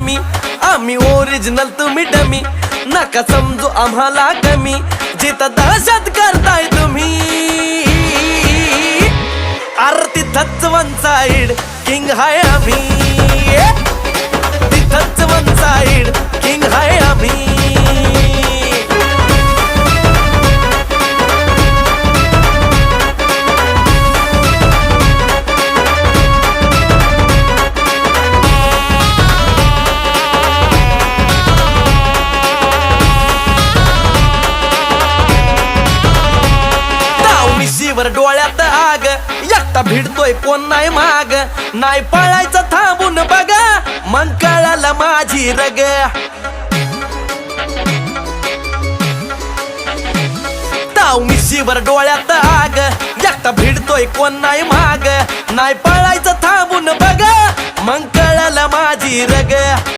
मी आम्ही ओरिजिनल तुम्ही डमी नका समजू आम्हाला कमी जिथं दहशत करताय तुम्ही तिथंच वन साइड किंग हाय आम्ही तिथंच वन साइड किंग हाय आम्ही वर डोळ्यात आग एकटा भिडतोय कोण नाही माग नाही पळायचं थांबून बघा मग कळालं माझी रग ताव मिशीवर डोळ्यात आग एकटा भिडतोय कोण नाही माग नाही पळायचं थांबून बघा मग कळालं माझी रग